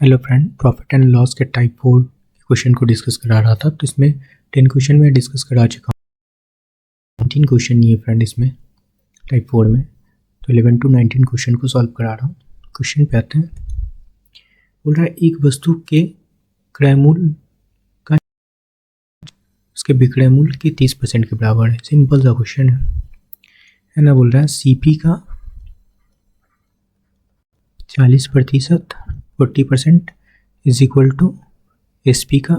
Hello friend, profit and loss के type 4 question को discuss करा रहा था। तो इसमें 10 क्वेश्चन में डिस्कस करा चुका हूँ। 19 क्वेश्चन नहीं है फ्रेंड इसमें टाइप 4 में, तो 11 to 19 क्वेश्चन को सॉल्व करा रहा हूँ। क्वेश्चन पे आते हैं। बोल रहा है एक वस्तु के क्रय मूल्य का उसके विक्रय मूल्य के 30% के बराबर है। सिंपल सा क्वेश्चन है ना। बोल रहा है सीपी का 40% 40% इज इक्वल टू एसपी का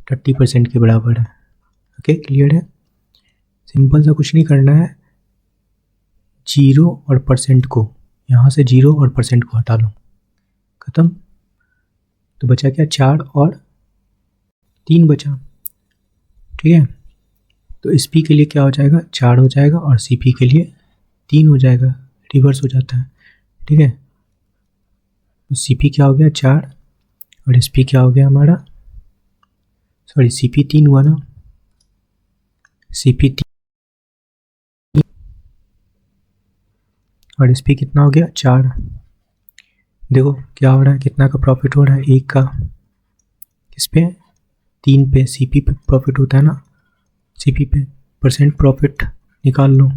30% के बराबर है। ओके, क्लियर है। सिंपल सा कुछ नहीं करना है, जीरो और परसेंट को यहाँ से जीरो और परसेंट को हटा लो, खत्म। तो बचा क्या, 4 और 3 बचा। ठीक है, तो एस पी के लिए क्या हो जाएगा, 4 हो जाएगा और सी पी के लिए 3 हो जाएगा, रिवर्स हो जाता है। ठीक है, तो सी पी क्या हो गया 4 और एस पी क्या हो गया हमारा, सॉरी सी पी 3 हुआ ना, सी पी 3 और एस पी कितना हो गया 4। देखो क्या हो रहा है, कितना का प्रॉफिट हो रहा है, 1 का। किस पे, 3 पे, सी पी पे प्रॉफिट होता है ना, सी पी पे परसेंट प्रॉफिट निकाल लो।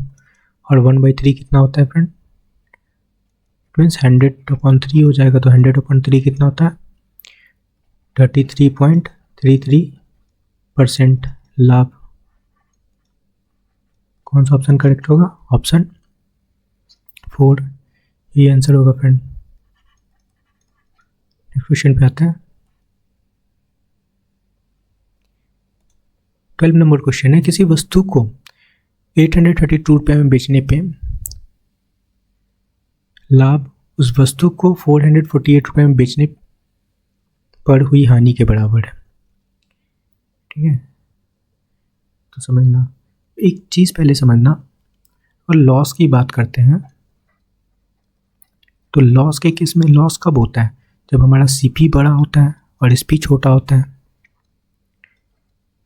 और 1/3 कितना होता है फ्रेंड, मीन्स 100/3 हो जाएगा। तो 100/3 कितना होता है, 33.33% लाभ। कौन सा ऑप्शन करेक्ट होगा, ऑप्शन 4, ये आंसर होगा फ्रेंड। नेक्स्ट क्वेश्चन पे आते हैं। 12 नंबर क्वेश्चन है, किसी वस्तु को 832 रुपये में बेचने पे लाभ उस वस्तु को 448 रुपये में बेचने पर हुई हानि के बराबर है। ठीक है, तो समझना एक चीज़, पहले समझना। और लॉस की बात करते हैं तो लॉस के केस में लॉस कब होता है, जब हमारा सीपी बड़ा होता है और एसपी छोटा होता है।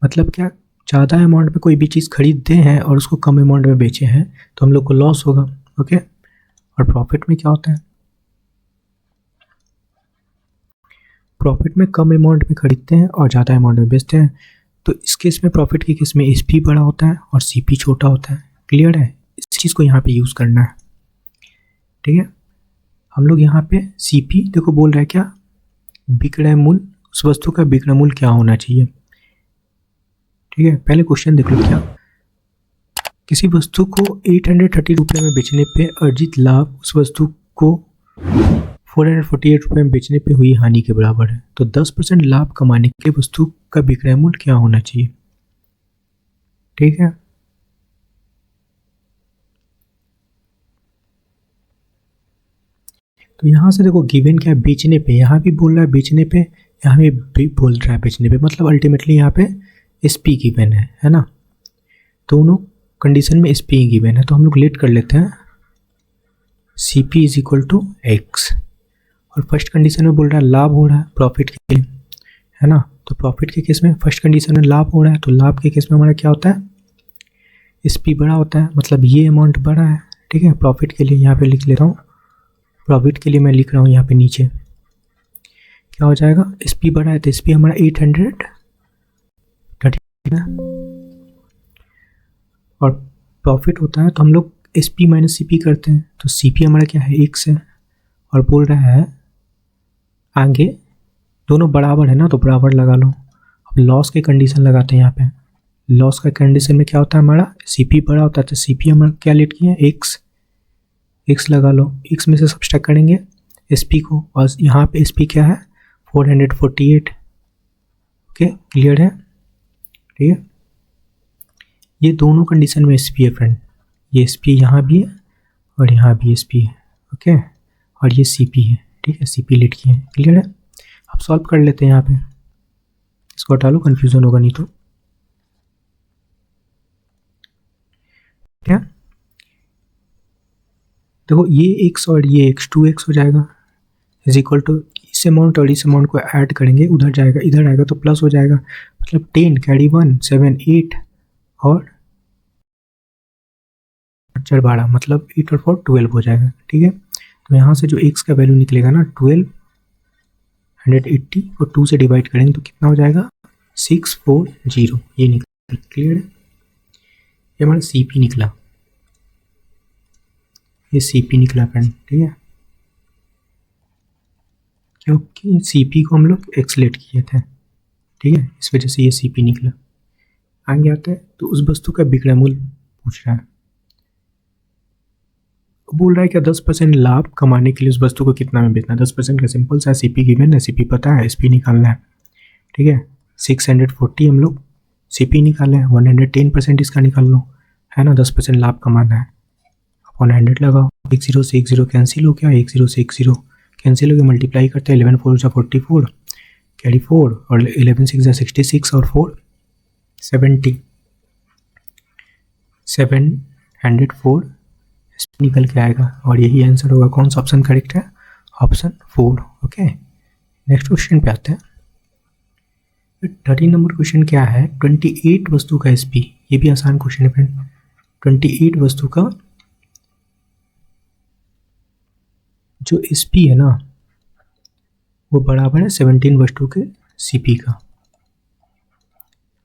मतलब क्या, ज़्यादा अमाउंट में कोई भी चीज़ खरीदते हैं और उसको कम अमाउंट में बेचे हैं तो हम लोग को लॉस होगा। ओके, और प्रॉफिट में क्या होता है, प्रॉफिट में कम अमाउंट में खरीदते हैं और ज़्यादा अमाउंट में बेचते हैं। तो इस केस में, प्रॉफिट के केस में एसपी बड़ा होता है और सीपी छोटा होता है। क्लियर है, इस चीज़ को यहाँ पे यूज़ करना है। ठीक है, हम लोग यहाँ पे सीपी देखो बोल रहा है क्या, विक्रय मूल्य, उस वस्तु का विक्रय मूल्य क्या होना चाहिए। ठीक है, पहले क्वेश्चन देख लो क्या, किसी वस्तु को 830 रुपये में बेचने पे अर्जित लाभ उस वस्तु को 448 रुपये में बेचने पे हुई हानि के बराबर है। तो 10% लाभ कमाने के लिए वस्तु का विक्रय मूल्य क्या होना चाहिए। ठीक है, तो यहाँ से देखो गिवन क्या है, बेचने पे, यहाँ भी बोल रहा है बेचने पे, यहाँ भी बोल रहा है बेचने पे, मतलब अल्टीमेटली यहाँ पे एस पी गिवन है ना। दोनों कंडीशन में एस पी गिवन है, तो हम लोग लेट कर लेते हैं C P is equal to X. और फर्स्ट कंडीशन में बोल रहा है लाभ हो रहा है प्रॉफिट के लिए, है ना। तो प्रॉफिट के केस में फर्स्ट कंडीशन में लाभ हो रहा है, तो लाभ के केस में हमारा क्या होता है, एस पी बड़ा होता है, मतलब ये अमाउंट बड़ा है। ठीक है, प्रॉफिट के लिए यहाँ पे लिख ले रहा हूँ, प्रॉफिट के लिए मैं लिख रहा हूँ यहाँ पे नीचे क्या हो जाएगा, एस पी बड़ा है तो एस पी हमारा 830 और प्रॉफिट होता है तो हम लोग S P minus C P करते हैं। तो सी पी हमारा क्या है, 1 है। और बोल रहा है आगे दोनों बराबर है ना, तो बराबर लगा लो। अब लॉस के कंडीशन लगाते हैं यहाँ पे। लॉस का कंडीशन में क्या होता है, हमारा सी पी बड़ा होता है, तो सी पी हमारा क्या लेट किया है, एक्स लगा लो। एक्स में से सब्सट्रैक्ट करेंगे एस पी को, और यहाँ पे एस पी क्या है 448। ओके, क्लियर है। ठीक है, ये दोनों कंडीशन में एस पी है फ्रेंड, ये एस पी यहाँ भी है और यहाँ भी एस पी है। ओके, और ये सी पी है। ठीक है, सी पी लेट किए हैं। क्लियर है, अब सॉल्व कर लेते हैं। यहाँ पे इसको हटा लो, कन्फ्यूजन होगा नहीं तो। क्या, देखो ये एक्स और ये एक्स 2x हो जाएगा, इज इक्वल टू इस अमाउंट और इस अमाउंट को ऐड करेंगे, उधर जाएगा इधर आएगा तो प्लस हो जाएगा, मतलब 10 कैरी 1 7 8 और 4 12, मतलब 8 और 4 12 हो जाएगा। ठीक है, तो यहाँ से जो x का वैल्यू निकलेगा ना 1280 और 2 से डिवाइड करेंगे तो कितना हो जाएगा 640, ये निकला। क्लियर है, ये हमारा CP निकला, ये CP निकला फ्रेंड। ठीक है, क्योंकि CP को हम लोग एक्सलेट किए थे, ठीक है, इस वजह से ये CP निकला। आगे आता है तो उस वस्तु का विक्रय मूल्य पूछ रहा है, बोल रहा है क्या 10% लाभ कमाने के लिए उस वस्तु को कितना में बेचना। 10% का सिंपल सा CP गिवन है, CP पता है, SP निकालना है। ठीक है, 640 हम लोग CP निकाले हैं, 110% इसका निकाल लो, है ना। 10% लाभ कमाना है, अपॉन 100 लगाओ, 1 0 से 1 0 कैंसिल हो गया, 1 0 से 1 0 कैंसिल हो गया, मल्टीप्लाई करते हैं, 11 4 जा 44, कैरी 4 और 11 6 जा 66 और 4 70, 704 निकल के आएगा और यही आंसर होगा। कौन सा ऑप्शन करेक्ट है? ऑप्शन 4। ओके, नेक्स्ट क्वेश्चन पे आते हैं। 13 नंबर क्वेश्चन क्या है, 28 वस्तु का SP, ये भी आसान क्वेश्चन है फ्रेंड। 28 वस्तु का जो SP है ना वो बराबर है 17 वस्तु के CP का,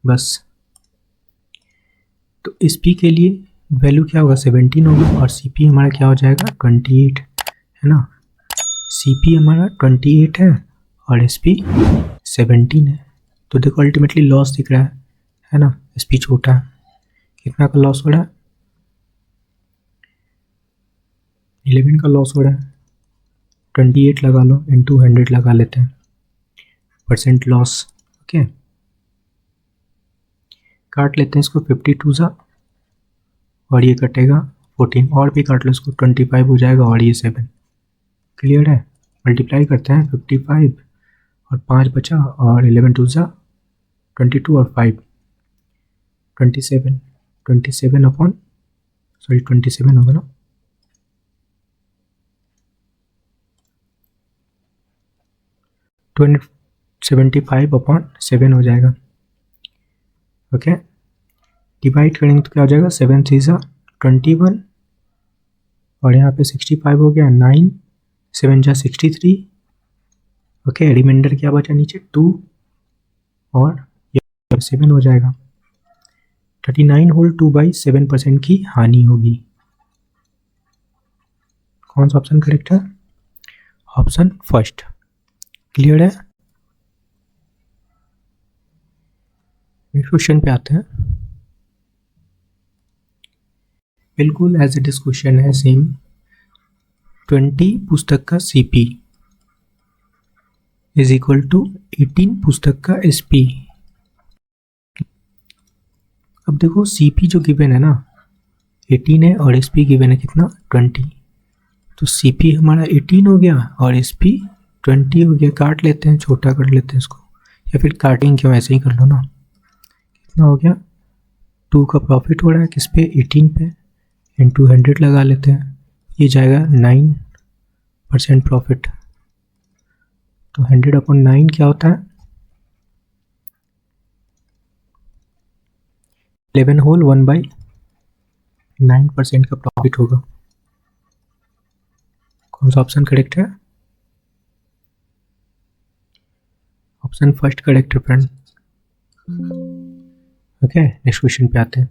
बस। तो SP के लिए वैल्यू क्या होगा 17 होगा और CP हमारा क्या हो जाएगा 28, है ना। CP हमारा 28 है और SP 17 है। तो देखो अल्टीमेटली लॉस दिख रहा है ना, SP छोटा है, कितना का लॉस हो रहा है 11 का लॉस हो रहा है। 28 लगा लो इंटू 100 लगा लेते हैं, % लॉस। ओके, काट लेते हैं इसको, 52 सा और ये कटेगा 14 और भी काट लो इसको, 25 हो जाएगा और ये 7। क्लियर है, मल्टीप्लाई करते हैं 55 और 5 बचा और 11 2 सा 22 और 5 27 अपॉन 27 होगा ना, 75 अपॉन 7 हो जाएगा। ओके, डिवाइड करेंगे तो क्या हो जाएगा 7 3 सा 21 और यहाँ पे 65 हो गया, 9 7 जा 63। ओके, रिमाइंडर क्या बचा नीचे 2 और 7 हो जाएगा। 39 होल 2/7% की हानि होगी। कौन सा ऑप्शन करेक्ट है? Option first. क्लियर है, नेक्स्ट क्वेश्चन पे आते हैं। बिल्कुल एज इट इज क्वेश्चन है सेम। 20 पुस्तक का CP इज इक्वल टू 18 पुस्तक का SP। अब देखो CP जो गिवन है ना 18 है और SP गिवन है कितना 20, तो CP हमारा 18 हो गया और SP 20 हो गया। काट लेते हैं, छोटा कर लेते हैं इसको, या फिर काटेंगे क्यों, ऐसे ही कर लो ना। कितना हो गया 2 का प्रॉफिट हो रहा है किस पे 18 पे, इंटू 100 लगा लेते हैं, ये जाएगा 9% प्रॉफिट। तो 100 अपॉन 9 क्या होता है 11 होल 1/9% का प्रॉफिट होगा। कौन सा ऑप्शन करेक्ट है? ऑप्शन फर्स्ट करेक्ट है फ्रेंड। ओके, नेक्स्ट क्वेश्चन पे आते हैं।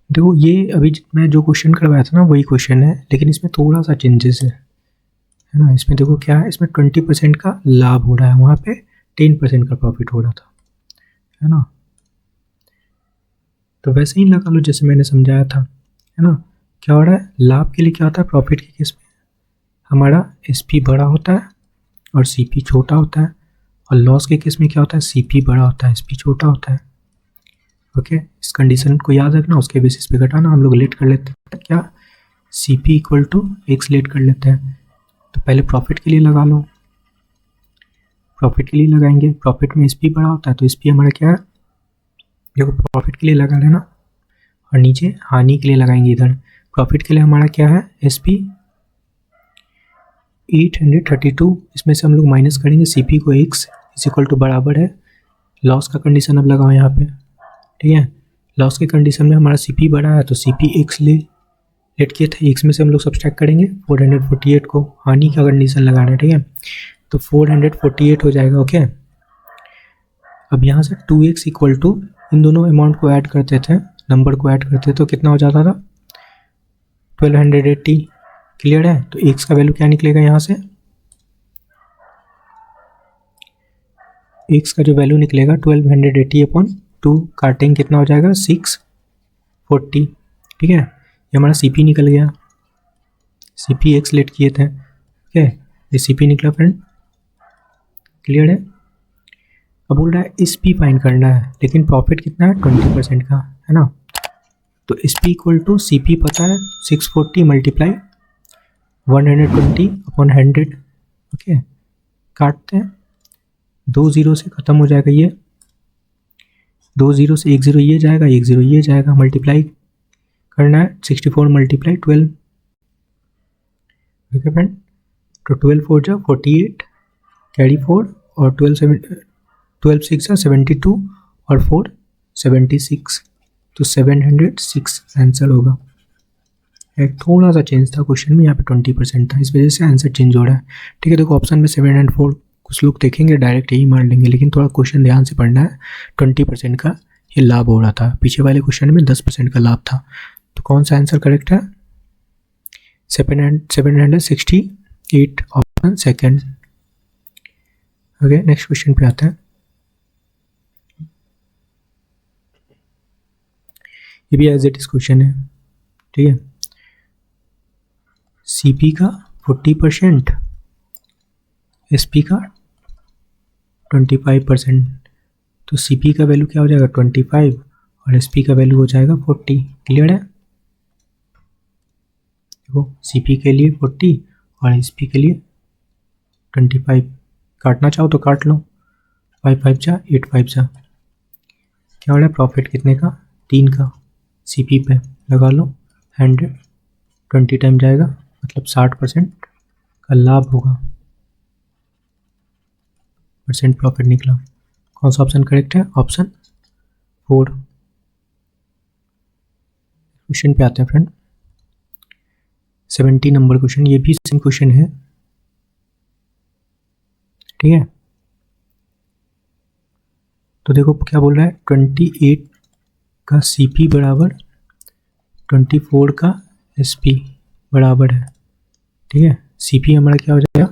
देखो ये अभी मैं जो क्वेश्चन करवाया था ना वही क्वेश्चन है, लेकिन इसमें थोड़ा सा चेंजेस है ना। इसमें देखो क्या है, इसमें 20% का लाभ हो रहा है, वहाँ पे 10% का प्रॉफिट हो रहा था, है ना। तो वैसे ही लगा लो जैसे मैंने समझाया था, है ना। क्या हो रहा है, लाभ के लिए क्या होता है, प्रॉफिट के केस में हमारा SP बड़ा होता है और CP छोटा होता है, और लॉस के केस में क्या होता है, CP बड़ा होता है SP छोटा होता है। ओके, इस कंडीशन को याद रखना, उसके बेसिस पे घटाना। हम लोग लेट कर लेते हैं क्या, CP equal to X late कर लेते हैं। तो पहले प्रॉफिट के लिए लगा लो, प्रॉफिट के लिए लगाएंगे, प्रॉफिट में SP बड़ा होता है तो SP हमारा क्या है, देखो प्रॉफिट के लिए लगा लेना और नीचे हानि के लिए लगाएंगे। इधर प्रॉफिट के लिए हमारा क्या है SP 832, इसमें से हम लोग माइनस करेंगे CP को X इज इक्वल टू बराबर है लॉस का कंडीशन अब लगाओ यहाँ पे, ठीक है। लॉस के कंडीशन में हमारा सी पी बढ़ा है तो सी पी एक्स लेट किया था, एक्स में से हम लोग सब्सट्रैक्ट करेंगे 448 को, हानि का कंडीशन लगाना है, ठीक है। तो 448 हो जाएगा, ओके। अब यहाँ से 2x इक्वल टू इन दोनों अमाउंट को ऐड करते थे, नंबर को ऐड करते तो कितना हो जाता था 1280, क्लियर है। तो x का वैल्यू क्या निकलेगा यहाँ से, x का जो वैल्यू निकलेगा 1280/2 काटेंगे कितना हो जाएगा 640, ठीक है। ये हमारा सी पी निकल गया, सी पी एक्स लेट किए थे, ठीक है। ये सी पी निकला फ्रेंड, क्लियर है। अब बोल रहा है एस पी फाइंड करना है, लेकिन प्रॉफिट कितना है 20% का, है ना। तो S P equal to C P पता है 640 मल्टीप्लाई 120/100, ओके। काटते हैं, 2 0 से ख़त्म हो जाएगा ये, 2 0 से 1 0 ये जाएगा, 1 0 ये जाएगा, मल्टीप्लाई करना है 64 मल्टीप्लाई 12, ओके फ्रेंड। तो 12 4 जा 48, कैरी 4 और 12 6 जा 72 और 4 76, तो 706 आंसर होगा। एक थोड़ा सा चेंज था क्वेश्चन में, यहाँ पे 20% था, इस वजह से आंसर चेंज हो रहा है, ठीक है। देखो ऑप्शन में 7 और 4 कुछ लोग देखेंगे डायरेक्ट यही मार लेंगे, लेकिन थोड़ा क्वेश्चन ध्यान से पढ़ना है। 20% का ये लाभ हो रहा था, पीछे वाले क्वेश्चन में 10% का लाभ था। तो कौन सा आंसर करेक्ट है 768, option second. Okay, next question पे आते हैं। ये भी एज इट इज क्वेश्चन है, ठीक है। सीपी का 40%, एसपी का 25%, तो सीपी का वैल्यू क्या हो जाएगा 25 और एसपी का वैल्यू हो जाएगा 40, क्लियर है। देखो सीपी के लिए 40 और एसपी के लिए 25, काटना चाहो तो काट लो, 5 5 जा 8 5 जा, क्या हो रहा है प्रॉफिट कितने का 3 का, सीपी पे लगा लो 100, 20 टाइम जाएगा मतलब 60% का लाभ होगा, परसेंट प्रॉफिट निकला। कौन सा ऑप्शन करेक्ट है, ऑप्शन 4। क्वेश्चन पे आते हैं फ्रेंड, 70 नंबर क्वेश्चन, ये भी सेम क्वेश्चन है, ठीक है। तो देखो क्या बोल रहा है 28 का सीपी बराबर 24 का एसपी बराबर है, ठीक है। सीपी हमारा क्या हो जाएगा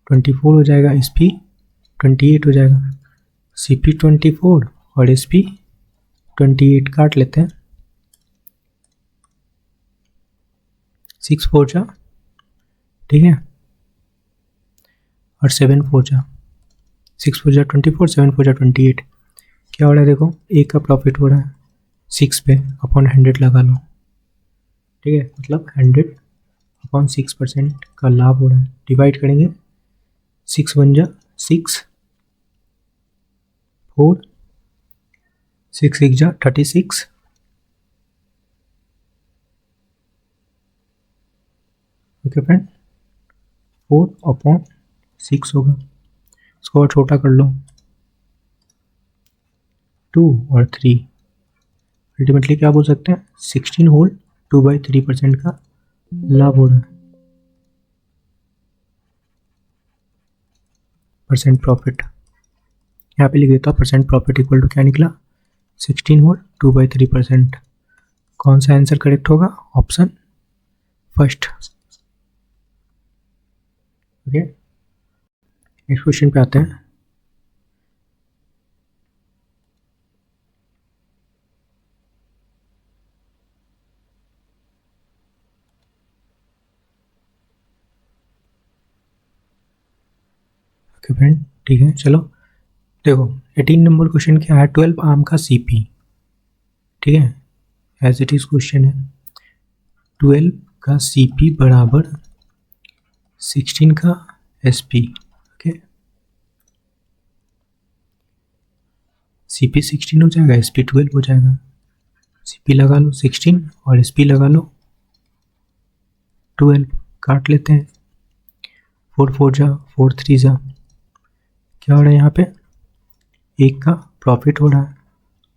24 हो जाएगा, एसपी 28 हो जाएगा, सीपी 24 और एसपी 28, काट लेते हैं 6 4 जा, ठीक है, और 7 4 जा, 6 4 जा 24, 7 4 जा 28, क्या हो रहा है देखो एक का प्रॉफिट हो रहा है 6 पे अपॉन 100 लगा लो, ठीक है, मतलब 100/6% का लाभ हो रहा है। डिवाइड करेंगे 6 1 जा 6, 4 6 1 जा 36, ओके फ्रेंड, 4/6 होगा, इसको और छोटा कर लो 2 और 3, अल्टीमेटली क्या बोल सकते हैं 16 होल 2/3% का लाभ हो रहा है, परसेंट प्रॉफिट यहाँ पे लिख देता हूँ, परसेंट प्रॉफिट इक्वल टू क्या निकला 16 होल 2/3%। कौन सा आंसर करेक्ट होगा, option first, okay. Next question पे आते हैं, ओके फ्रेंड, ठीक है। चलो देखो 18 नंबर क्वेश्चन क्या है, 12 आर्म का सीपी, ठीक है, एज इट इज क्वेश्चन है, 12 का सीपी बराबर 16 का एसपी, ओके। सीपी 16 हो जाएगा, एसपी 12 हो जाएगा, सीपी लगा लो 16 और एसपी लगा लो 12, काट लेते हैं 4 4 जा 4 3 जा, क्या हो रहा है यहाँ पे एक का प्रॉफिट हो रहा है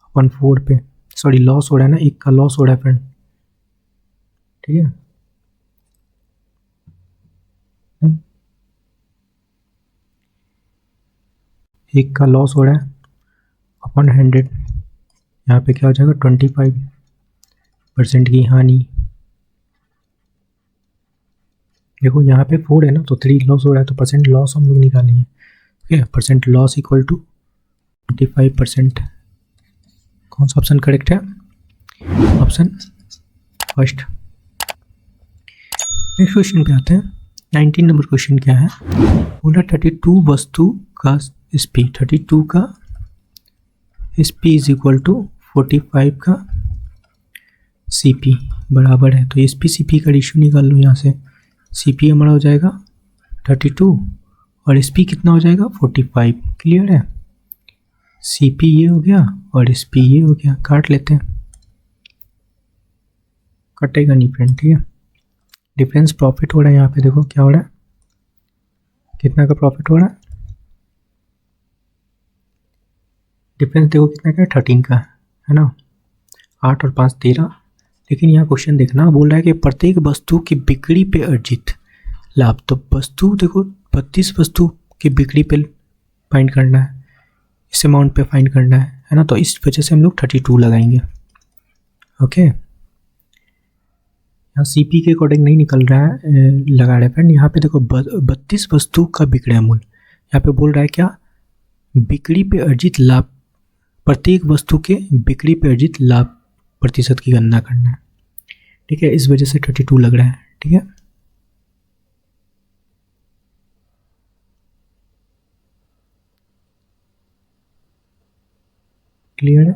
अपन 4 पे, सॉरी लॉस हो रहा है ना, एक का लॉस हो रहा है फ्रेंड, ठीक है। एक का लॉस हो रहा है अपन 100, यहाँ पे क्या हो जाएगा 25% की हानि। देखो यहाँ पे 4 है ना, तो 3 लॉस हो रहा है, तो परसेंट लॉस हम लोग निकालेंगे, ठीक है। Percent loss equal to 25%। कौन सा ऑप्शन करेक्ट है? Option first. नेक्स्ट क्वेश्चन पे आते हैं। 19 नंबर क्वेश्चन क्या है, बोला 32 वस्तु का SP, 32 का SP इज इक्वल टू 45 का CP बराबर है। तो SP CP का रेशियो निकाल लो यहाँ से। CP हमारा हो जाएगा 32 और SP कितना हो जाएगा 45। क्लियर है? CP ये हो गया और SP ये हो गया, काट लेते हैं। कटेगा नहीं फ्रेंड, ठीक है। डिफरेंस प्रॉफिट हो रहा है यहाँ पे, देखो क्या हो रहा है, कितना का प्रॉफिट हो रहा है, डिफरेंस देखो कितना का है, 13 का है ना। 8 और 5 13। लेकिन यहाँ क्वेश्चन देखना, बोल रहा है कि प्रत्येक वस्तु की बिक्री पे अर्जित लाभ। तो वस्तु देखो 32 वस्तु की बिक्री पे फाइंड करना है, इस अमाउंट पे फाइंड करना है ना। तो इस वजह से हम लोग 32 लगाएंगे। ओके, यहाँ CP के अकॉर्डिंग नहीं निकल रहा है, लगा रहे फ्रेंड। यहाँ पे देखो 32 वस्तु का विक्रय मूल्य, यहाँ पे बोल रहा है क्या, बिक्री पे अर्जित लाभ, प्रत्येक वस्तु के बिक्री पे अर्जित लाभ प्रतिशत की गणना करना है, ठीक है। इस वजह से 32 लग रहा है, ठीक है। क्लियर है?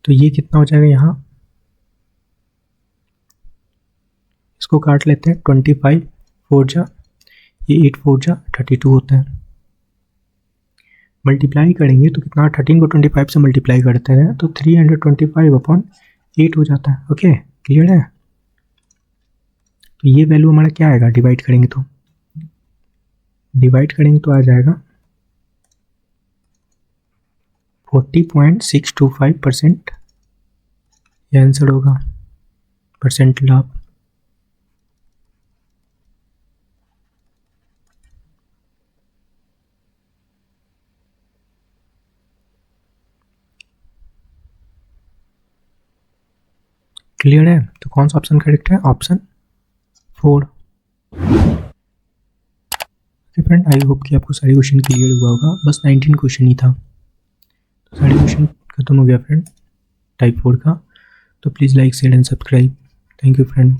तो ये कितना हो जाएगा, यहाँ इसको काट लेते हैं। 25 4 जा, ये 8 4 जा 32 होता है। मल्टीप्लाई करेंगे तो कितना, 13 को 25 से मल्टीप्लाई करते हैं तो 325/8 हो जाता है। ओके, क्लियर है? तो ये वैल्यू हमारा क्या आएगा, डिवाइड करेंगे तो आ जाएगा 40.625%। ये आंसर होगा परसेंट लाभ। क्लियर है? तो कौन सा ऑप्शन करेक्ट है? ऑप्शन 4। फ्रेंड, आई होप कि आपको सारे क्वेश्चन क्लियर हुआ होगा। बस 19 क्वेश्चन ही था, तो सारे क्वेश्चन खत्म हो गया फ्रेंड टाइप 4 का। तो please like share and subscribe. Thank you friend.